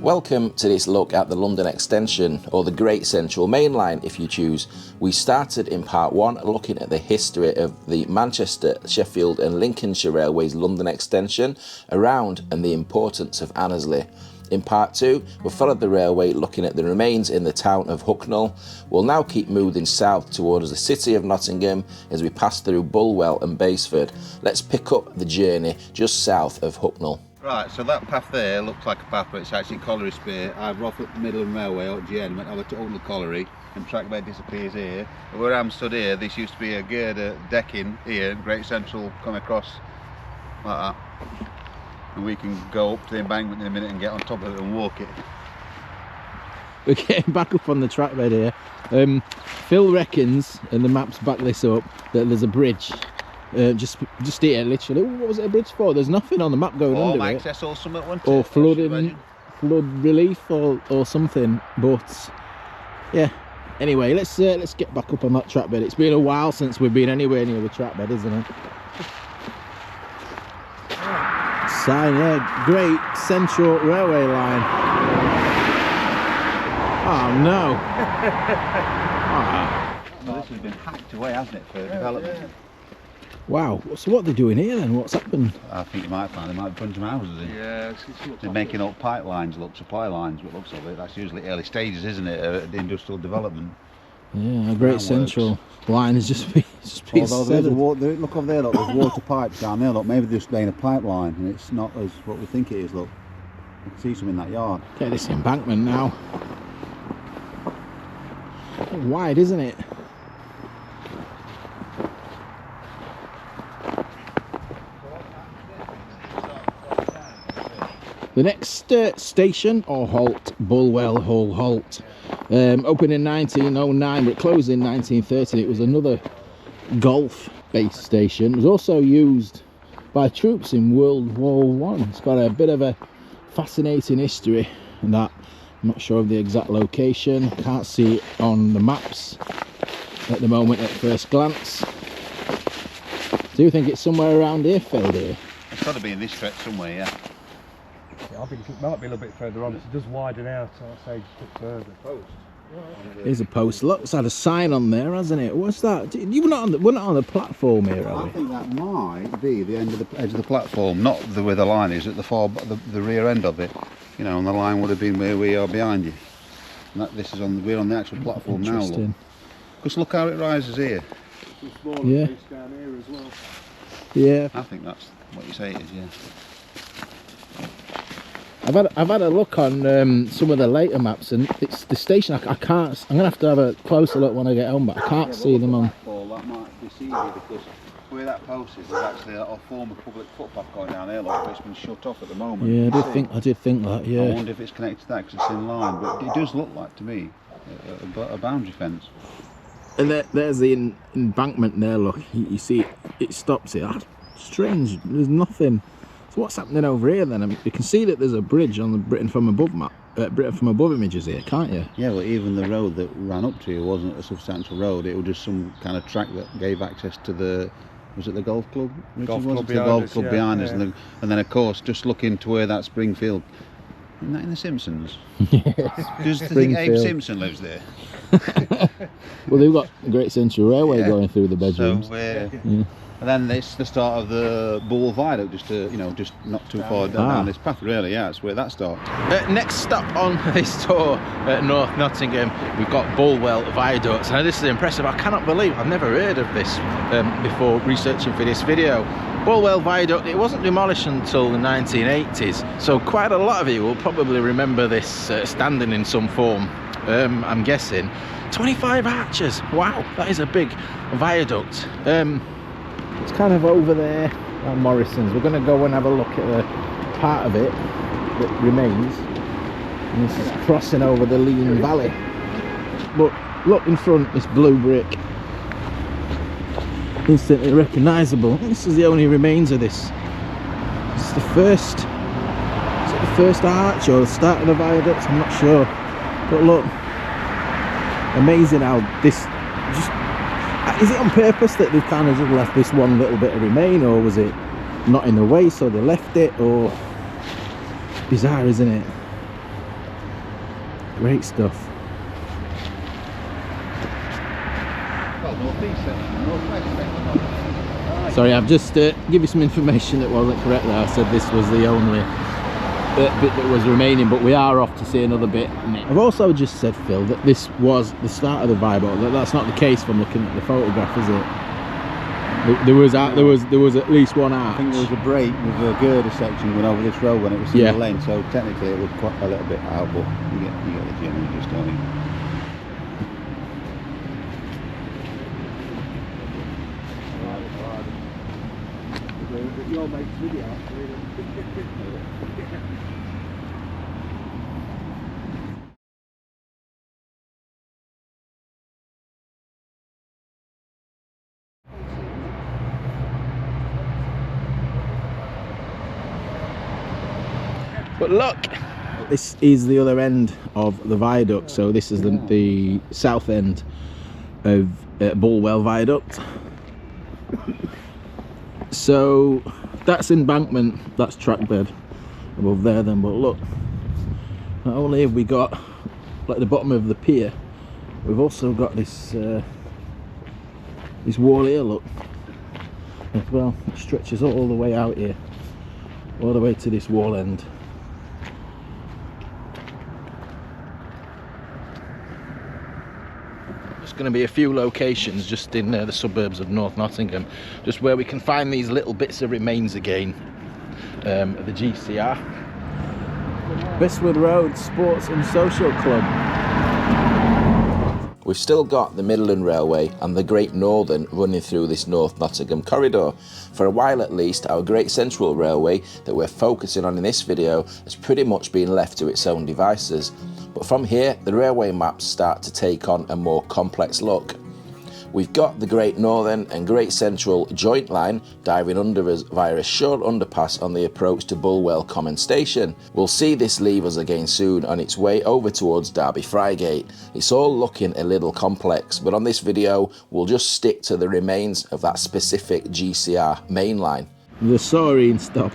Welcome to this look at the London extension, or the Great Central Main Line if you choose. We started in part 1 looking at the history of the Manchester, Sheffield and Lincolnshire Railways London extension around and the importance of Annesley. In part 2, we followed the railway looking at the remains in the town of Hucknall. We'll now keep moving south towards the city of Nottingham as we pass through Bulwell and Basford. Let's pick up the journey just south of Hucknall. Right, so that path there looks like a path, but it's actually colliery spear. I've off at the Midland Railway or GN, went over to Hucknall Colliery, and trackbed disappears here. Where I'm stood here, this used to be a girder decking here, Great Central come across like that. And we can go up to the embankment in a minute and get on top of it and walk it. We're getting back up on the trackbed here. Phil reckons, and the maps back this up, that there's a bridge. Just here, literally. What was it a bridge for? There's nothing on the map going under it. Access or something, or flooding, flood relief or something. But yeah. Anyway, let's get back up on that trackbed. It's been a while since we've been anywhere near the trackbed, isn't it? Sign, yeah, Great Central Railway Line. Oh no! Well, this has been hacked away, hasn't it, for development? Wow, so what are they doing here then? What's happened? I think you might find there might be a bunch of houses in. Yeah, they're making up pipelines, supply lines, what looks of it. That's usually early stages, isn't it, the industrial development. Yeah, a Great Central Line has just been Although there's look over there, look, there's water pipes down there, look, maybe they're just laying a pipeline and it's not as what we think it is, look. You can see some in that yard. Okay, this embankment now. Wide, isn't it? The next station or halt, Bulwell Hall Halt. Opened in 1909 but closed in 1930. It was another golf base station. It was also used by troops in World War I. It's got a bit of a fascinating history and that. I'm not sure of the exact location. Can't see it on the maps at the moment at first glance. Do you think it's somewhere around here, Phil? Here? It's got to be in this stretch somewhere, yeah. I think it might be a little bit further on. It does widen out, so I'd say just a bit further. Post. Here's a post. Look, it's had a sign on there, hasn't it? What's that? You were not on the platform here, are we? I think that might be the end of the edge of the platform, not where the line is, at the rear end of it. You know, and the line would have been where we are behind you. And that, we're on the actual platform now. Look. Because look how it rises here. Yeah. Down here as well. Yeah. I think that's what you say it is, yeah. I've had a look on some of the later maps, and it's the station. I can't. I'm gonna have a closer look when I get home, but I can't see them on. That might deceive you because where that post is, there's actually a former public footpath going down there, but it's been shut off at the moment. Yeah, I did think that. Yeah. I wonder if it's connected to that because it's in line, but it does look like to me a boundary fence. And there's the embankment there. Look, you see it stops it. That's strange. There's nothing. So what's happening over here then? I mean, you can see that there's a bridge on the Britain from above map, Britain from above images here, can't you? Yeah, well, even the road that ran up to you wasn't a substantial road. It was just some kind of track that gave access to the, was it the golf club? Golf club behind us. And then, of course, just looking to where that Springfield. Isn't that in The Simpsons? Does the thing Abe Simpson lives there? Well, they've got the Great Central Railway going through the bedrooms. So, and then it's the start of the Bullwel Viaduct, just not too far down this path, really. Yeah, that's where that starts. Next stop on this tour at North Nottingham, we've got Bulwel Viaduct. Now, this is impressive. I cannot believe I've never heard of this before researching for this video. Bulwel Viaduct, it wasn't demolished until the 1980s, so quite a lot of you will probably remember this standing in some form. I'm guessing 25 arches. Wow, that is a big viaduct. It's kind of over there at Morrison's. We're going to go and have a look at the part of it that remains. And this is crossing over the Lean Valley. But look in front, this blue brick. Instantly recognisable. This is the only remains of this. This is the first. Is it the first arch or the start of the viaduct? I'm not sure. But look, amazing how this just. Is it on purpose that they've kind of just left this one little bit of remain, or was it not in the way so they left it, or bizarre, isn't it? Great stuff. Well, northeast section, northwest section. Sorry, I've just give you some information that wasn't correct there. I said this was the only bit that was remaining, but we are off to see another bit. I've also just said, Phil, that this was the start of the viaduct. That's not the case from looking at the photograph, is it? There was at least one arch. I think there was a break with the girder section going over this road when it was single lane, so technically it was quite a little bit out, but you get the general gist, don't you? Your mate's video. But look, this is the other end of the viaduct. So this is the south end of Bullwel Viaduct. So that's embankment, that's track bed above there then, but look, not only have we got like the bottom of the pier, we've also got this this wall here, look, as well. It stretches all the way out here, all the way to this wall end. Going to be a few locations just in the suburbs of North Nottingham, just where we can find these little bits of remains again of the GCR. Basford Road Sports and Social Club. We've still got the Midland Railway and the Great Northern running through this North Nottingham corridor. For a while at least, our Great Central Railway that we're focusing on in this video has pretty much been left to its own devices. But from here, the railway maps start to take on a more complex look. We've got the Great Northern and Great Central joint line diving under us via a short underpass on the approach to Bulwell Common station. We'll see this leave us again soon on its way over towards Derby Friegate. It's all looking a little complex, but on this video, we'll just stick to the remains of that specific GCR main line. The saurian stop.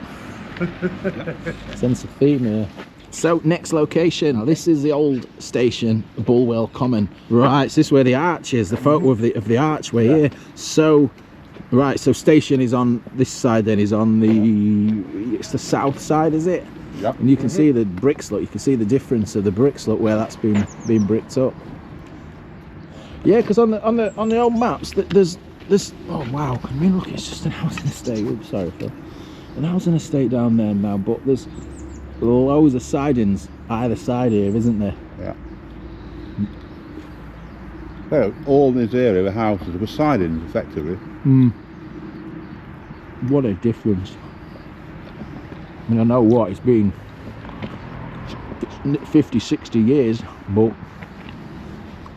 Sense of theme here. So next location, this is the old station, Bulwell Common. Right, so this is where the arch is, the photo of the archway here. So, right, so station is on this side then, is on it's the south side, is it? Yep. And you can see the bricks, look, you can see the difference of the bricks, look, where that's been bricked up. Yeah, because on the old maps, there's, oh wow, I mean look, it's just an housing estate. Oops, sorry Phil. An housing estate down there now, but there's loads of sidings either side here, isn't there? Yeah. Well, all this area of houses were sidings, effectively. What a difference. I mean, I know what, it's been 50, 60 years, but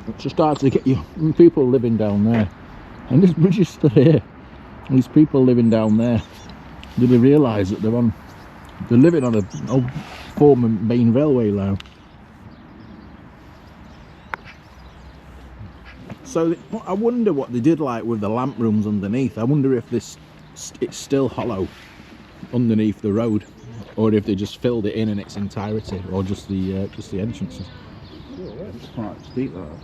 it's starting to get you people living down there. And this bridge is still here. These people living down there, do they realise that they're living on a old former main railway line? So I wonder what they did like with the lamp rooms underneath. I wonder if it's still hollow underneath the road, or if they just filled it in its entirety, or just the entrances. It's quite steep though.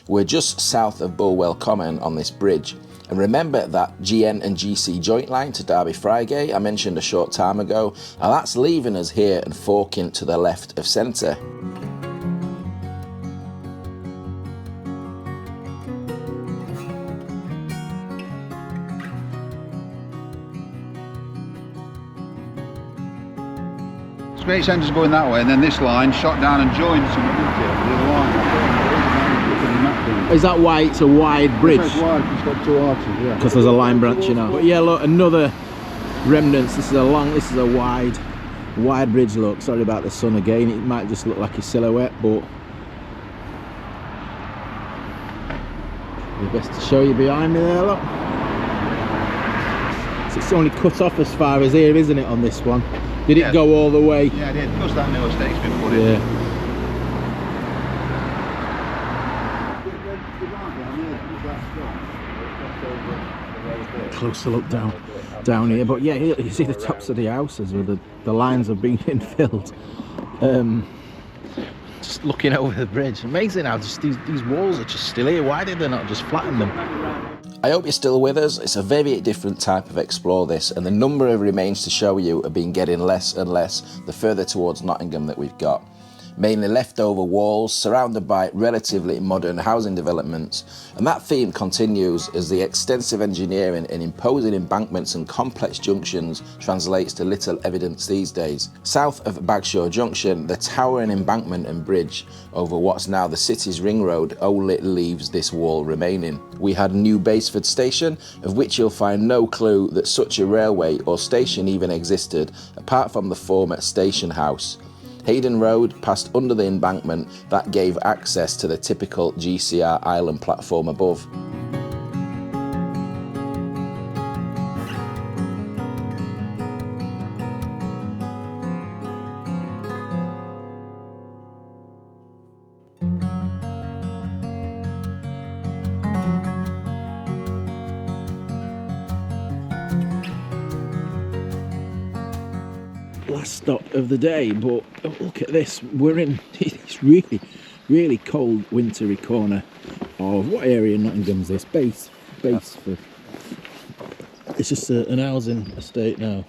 We're just south of Bulwell Common on this bridge. And remember that GN and GC joint line to Derby Friegate I mentioned a short time ago? And that's leaving us here and forking to the left of centre. Great Centre's going that way, and then this line shot down and joined something into the other line. Is that why it's a wide bridge? It's wide, it's got two arches, yeah. Because there's a line branching out. But yeah, look, another remnants. This is a wide bridge. Look, sorry about the sun again. It might just look like a silhouette, but it's best to show you behind me there. Look, so it's only cut off as far as here, isn't it, on this one? Did it go all the way? Yeah, it did. Plus that new estate's been put in. Yeah. closer look down here. But yeah, you see the tops of the houses where the lines have been infilled. Just looking over the bridge, amazing how just these walls are just still here. Why did they not just flatten them? I hope you're still with us. It's a very different type of explore this, and the number of remains to show you have been getting less and less the further towards Nottingham that we've got. Mainly leftover walls surrounded by relatively modern housing developments, and that theme continues as the extensive engineering and imposing embankments and complex junctions translates to little evidence these days. South of Bagshaw Junction, the towering embankment and bridge over what's now the city's ring road only leaves this wall remaining. We had New Basford Station, of which you'll find no clue that such a railway or station even existed apart from the former station house. Hayden Road passed under the embankment that gave access to the typical GCR island platform above. Last stop of the day, but look at this. We're in this really cold wintry corner of what area in Nottingham's this? Basford. It's just an housing estate now,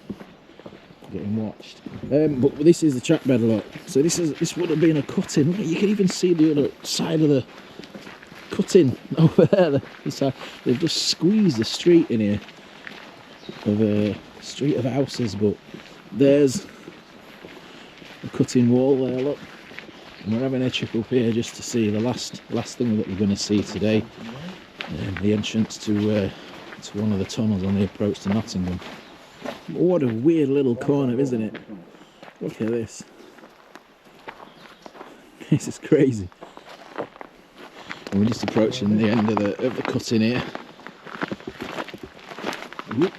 getting watched. But this is the track bed lot. So this would have been a cutting. Look, you can even see the other side of the cutting over there. They've just squeezed the street in here of a street of houses, but there's a cutting wall there, look. And we're having a trip up here just to see the last thing that we're going to see today. The entrance to one of the tunnels on the approach to Nottingham. What a weird little corner, isn't it? Look at this. This is crazy. And we're just approaching the end of the cutting here. Ooh,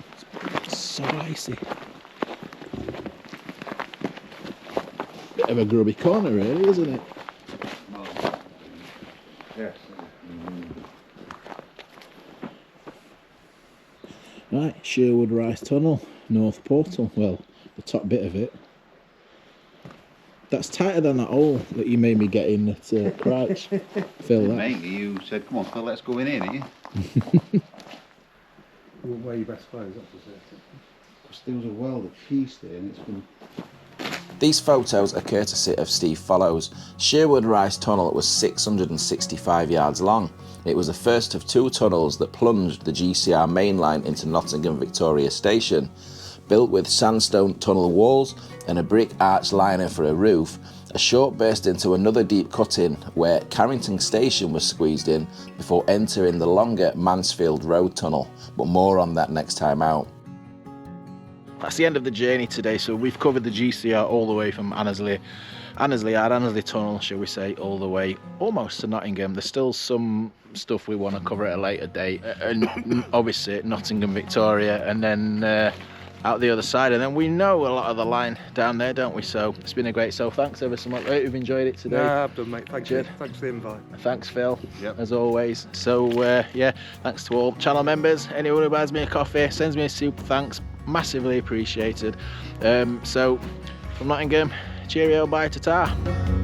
it's so icy. Bit of a grubby corner really, isn't it? Yes. Right, Sherwood Rise Tunnel, North Portal, well, the top bit of it. That's tighter than that hole that you made me get in at Crouch. Phil, that. Mate, you said, come on Phil, let's go in here, didn't you? Where you best close, that's it. Because there was a well that pieced there and it's been... These photos are courtesy of Steve Follows. Sherwood Rise Tunnel was 665 yards long. It was the first of two tunnels that plunged the GCR main line into Nottingham Victoria Station. Built with sandstone tunnel walls and a brick arch liner for a roof, a short burst into another deep cutting where Carrington Station was squeezed in before entering the longer Mansfield Road Tunnel, but more on that next time out. That's the end of the journey today, so we've covered the GCR all the way from Annesley Tunnel, shall we say, all the way almost to Nottingham. There's still some stuff we want to cover at a later date, and obviously Nottingham Victoria, and then out the other side, and then we know a lot of the line down there, don't we? So it's been a great show. Thanks ever so much. I hope you've enjoyed it today. Yeah, I've done, mate. Thanks for the invite. Thanks, Phil. Yep. As always. So yeah, thanks to all channel members. Anyone who buys me a coffee, sends me a super thanks, massively appreciated. So from Nottingham, cheerio, bye, ta-ta.